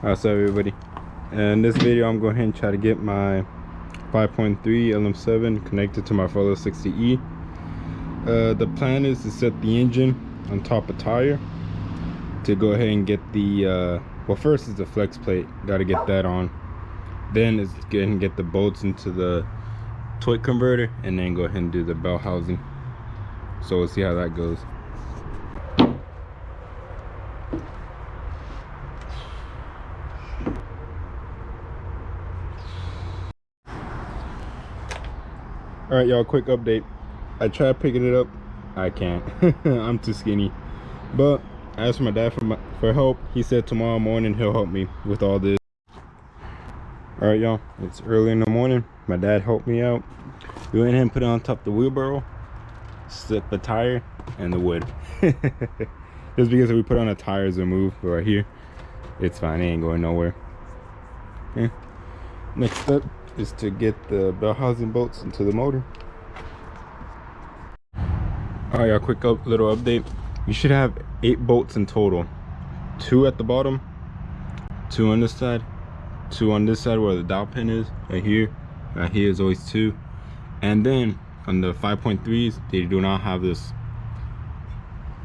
What's up, everybody? In this video I'm going ahead and try to get my 5.3 LM7 connected to my 60E. The plan is to set the engine on top of tire to go ahead and get the well, first is the flex plate, got to get that on, then is go ahead and get the bolts into the toy converter, and then go ahead and do the bell housing. So we'll see how that goes. All right, y'all, quick update. I tried picking it up, I can't. I'm too skinny. But I asked my dad for help. He said tomorrow morning he'll help me with all this. All right, y'all, it's early in the morning. My dad helped me out. We went ahead and put it on top of the wheelbarrow, slip the tire and the wood. Just because if we put on the tires will move right here, it's fine, it ain't going nowhere. Yeah. Next step is to get the bell housing bolts into the motor. All right, y'all, quick little update. You should have 8 bolts in total. 2 at the bottom, 2 on this side, 2 on this side where the dowel pin is, right here is always 2. And then on the 5.3s, they do not have this,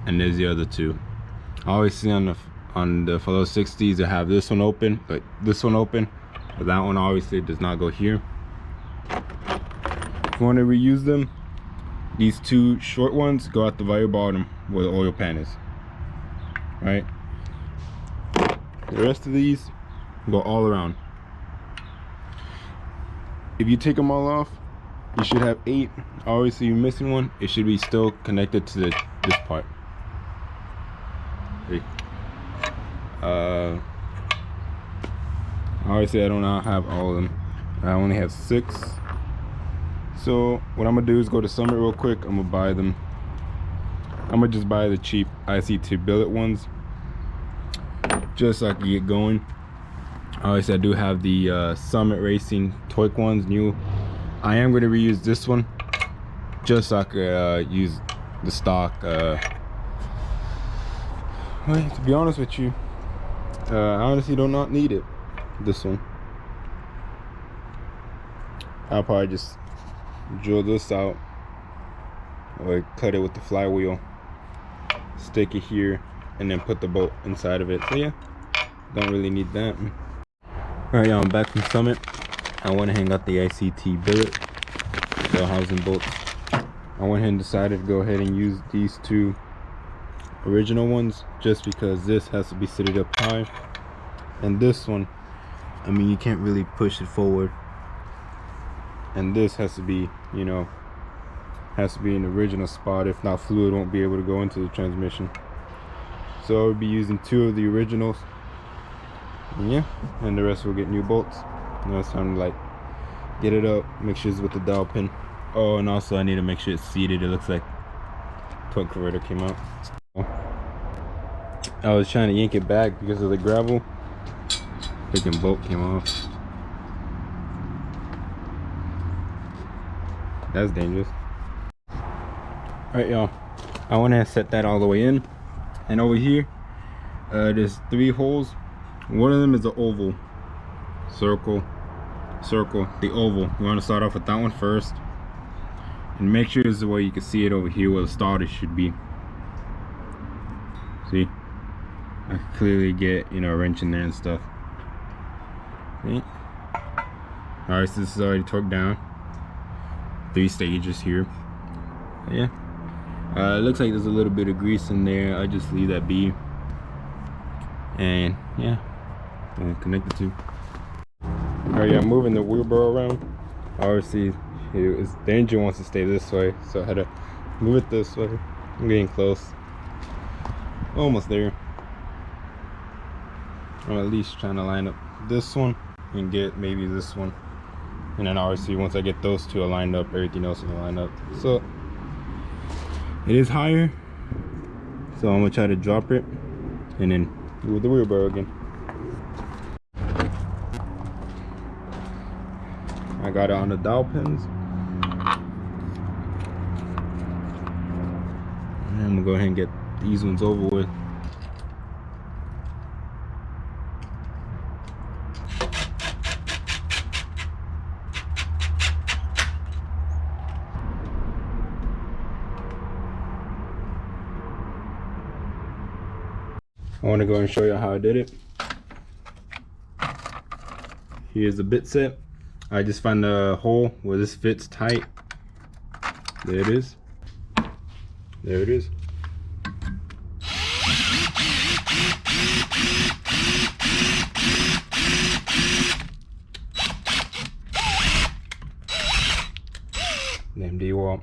and there's the other 2. I always see on the for those 60s they have this one open, but this one open, but that one obviously does not go here. If you want to reuse them, these 2 short ones go at the very bottom where the oil pan is, right? The rest of these go all around. If you take them all off, you should have 8. Obviously you're missing one, it should be still connected to this part. See? Obviously I do not have all of them. I only have 6. So what I'm gonna do is go to Summit real quick. I'm gonna buy them. I'm gonna just buy the cheap IC2 billet ones, just so I can get going. Obviously I do have the Summit Racing Toy ones new. I am going to reuse this one just so I could use the stock. Well, to be honest with you, I honestly do not need it. This one, I'll probably just drill this out or cut it with the flywheel, stick it here, and then put the bolt inside of it. So yeah, don't really need that. All right, y'all, I'm back from Summit. I went ahead and got the ICT billet, bell housing bolts. I went ahead and decided to go ahead and use these 2 original ones, just because this has to be seated up high, and this one, I mean, you can't really push it forward, and this has to be, you know, has to be in the original spot. If not, fluid won't be able to go into the transmission. So I'll be using 2 of the originals, and yeah, and the rest will get new bolts. Now it's time to like get it up, make sure it's with the dowel pin. Oh, and also I need to make sure it's seated. It looks like torque converter came out. I was trying to yank it back because of the gravel. Freaking bolt came off. That's dangerous. Alright, y'all, I went ahead and set that all the way in, and over here there's 3 holes. One of them is an oval, circle, the oval. You want to start off with that one first, and make sure it's the way you can see it over here where the starter should be. See, I can clearly get, you know, a wrench in there and stuff. See? All right, so this is already torqued down. 3 stages here. Yeah, it looks like there's a little bit of grease in there. I just leave that be, and yeah, connect the 2. Alright, yeah, I'm moving the wheelbarrow around. Obviously, the engine wants to stay this way, so I had to move it this way. I'm getting close. Almost there. I'm at least trying to line up this one and get maybe this one. And then obviously once I get those 2 aligned up, everything else will line up. So it is higher, so I'm gonna try to drop it and then move the wheelbarrow again. I got it on the dowel pins, and I'm gonna go ahead and get these ones over with. want to go and show you how I did it. Here's the bit set. I just found a hole where this fits tight. There it is. There it is. Name D wall.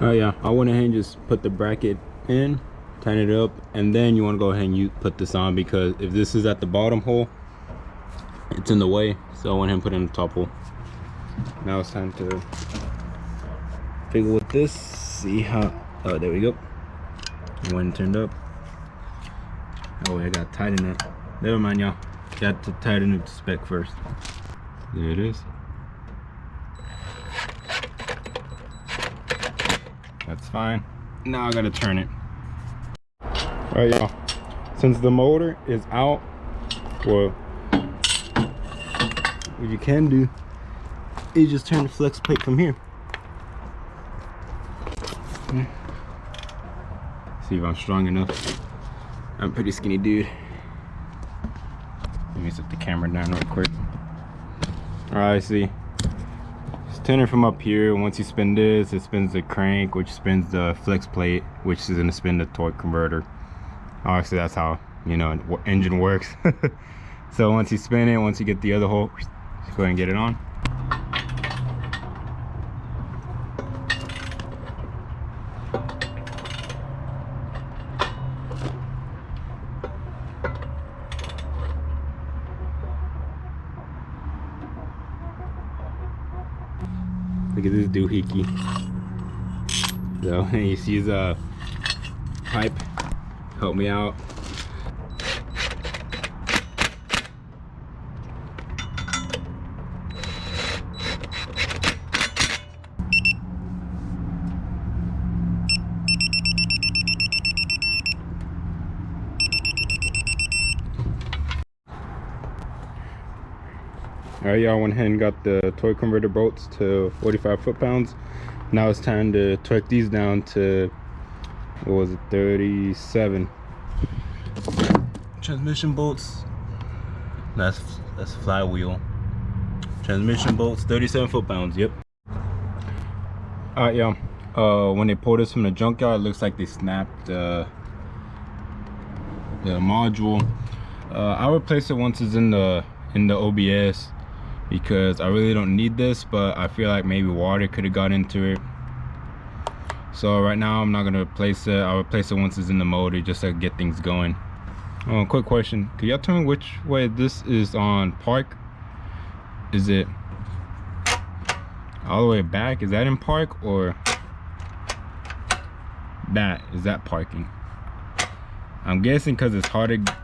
Oh yeah, I went ahead and just put the bracket in, tighten it up, and then you want to go ahead and put this on, because if this is at the bottom hole, it's in the way. So I went ahead and put it in the top hole. Now it's time to figure with this. See how, oh, there we go. When it turned up. Oh, I got to tighten it. Never mind, y'all. Got to tighten it to spec first. There it is. That's fine. Now I gotta turn it. Alright, y'all. Since the motor is out, well, what you can do is just turn the flex plate from here. See if I'm strong enough. I'm a pretty skinny dude. Let me set the camera down real quick. Alright, see. Turn it from up here. Once you spin this, it spins the crank, which spins the flex plate, which is going to spin the torque converter. Obviously that's how, you know, engine works. So once you spin it, once you get the other hole, just go ahead and get it on. Look at this doohickey. So he sees a pipe, help me out. Alright, y'all, went ahead and got the torque converter bolts to 45 foot-pounds. Now it's time to torque these down to, what was it, 37. Transmission bolts, that's flywheel. Transmission bolts, 37 foot-pounds, yep. Alright, y'all, when they pulled this from the junkyard, it looks like they snapped the module. I'll replace it once it's in the OBS, because I really don't need this, but I feel like maybe water could have got into it. So right now I'm not gonna replace it. I'll replace it once it's in the motor, just to get things going. Quick question, can y'all tell me which way this is on park? Is it all the way back? Is that in park, or is that parking? I'm guessing because it's hard to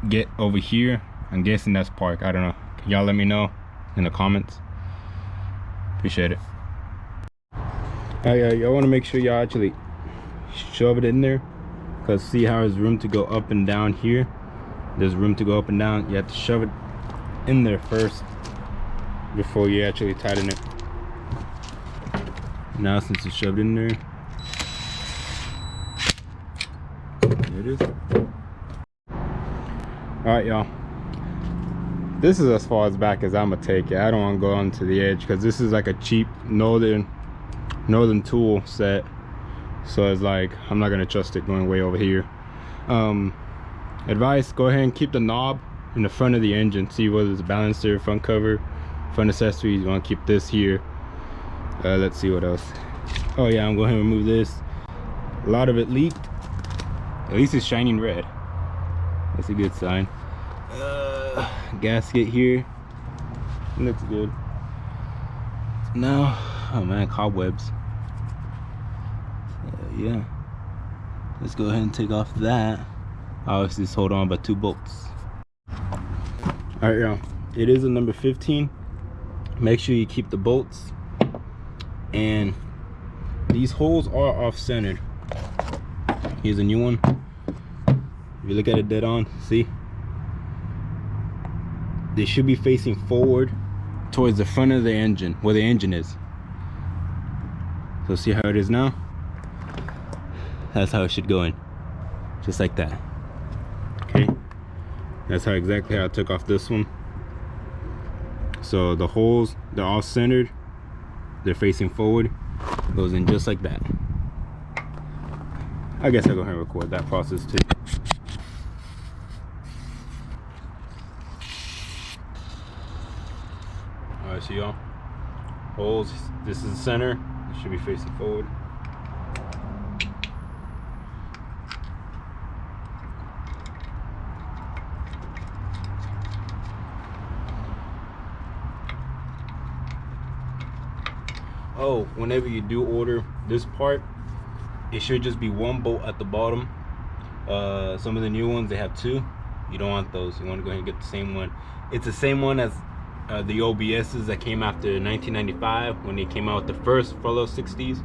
get over here, I'm guessing that's park. I don't know. Can y'all let me know in the comments? Appreciate it. Y'all want to make sure y'all actually shove it in there, because see how there's room to go up and down here. There's room to go up and down. You have to shove it in there first before you actually tighten it. Now since it's shoved in there, there it is. Alright, y'all, this is as far as back as I'm gonna take it. I don't want to go onto the edge, because this is like a cheap northern tool set, so it's like I'm not gonna trust it going way over here. Advice, go ahead and keep the knob in the front of the engine. See whether it's a balancer, front cover, front accessories. You want to keep this here. Let's see what else. Oh yeah, I'm going to remove this. A lot of it leaked. At least it's shining red. That's a good sign. Gasket here, looks good. Now, oh man, cobwebs. Yeah, let's go ahead and take off that. Obviously just hold on by 2 bolts. All right, y'all, it is a number 15. Make sure you keep the bolts, and these holes are off-centered. Here's a new one. If you look at it dead on, see, they should be facing forward towards the front of the engine, where the engine is. So see how it is now? That's how it should go in, just like that. Okay, that's how exactly how I took off this one. So the holes, they're all centered, they're facing forward. It goes in just like that. I guess I'll go ahead and record that process too. Alright, so y'all, holes, this is the center, it should be facing forward. Oh, whenever you do order this part, it should just be one bolt at the bottom. Some of the new ones, they have two. You don't want those. You want to go ahead and get the same one. It's the same one as the OBSs that came after 1995 when they came out with the first Follow 60s,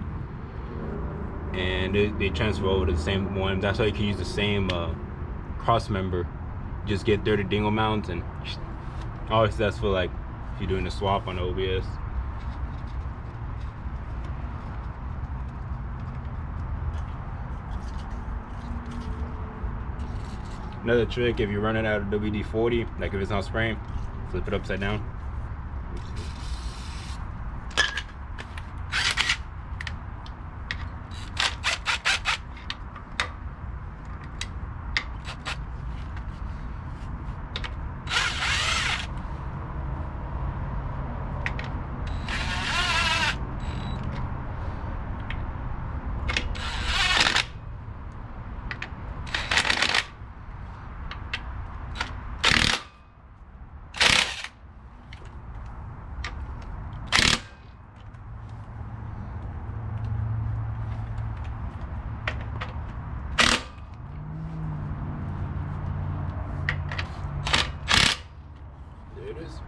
and they transfer over to the same one. That's why you can use the same cross member. Just get 30 dingle mounts, and obviously that's for like if you're doing a swap on OBS. Another trick, if you're running out of WD-40, like if it's not spraying, flip it upside down. There it is.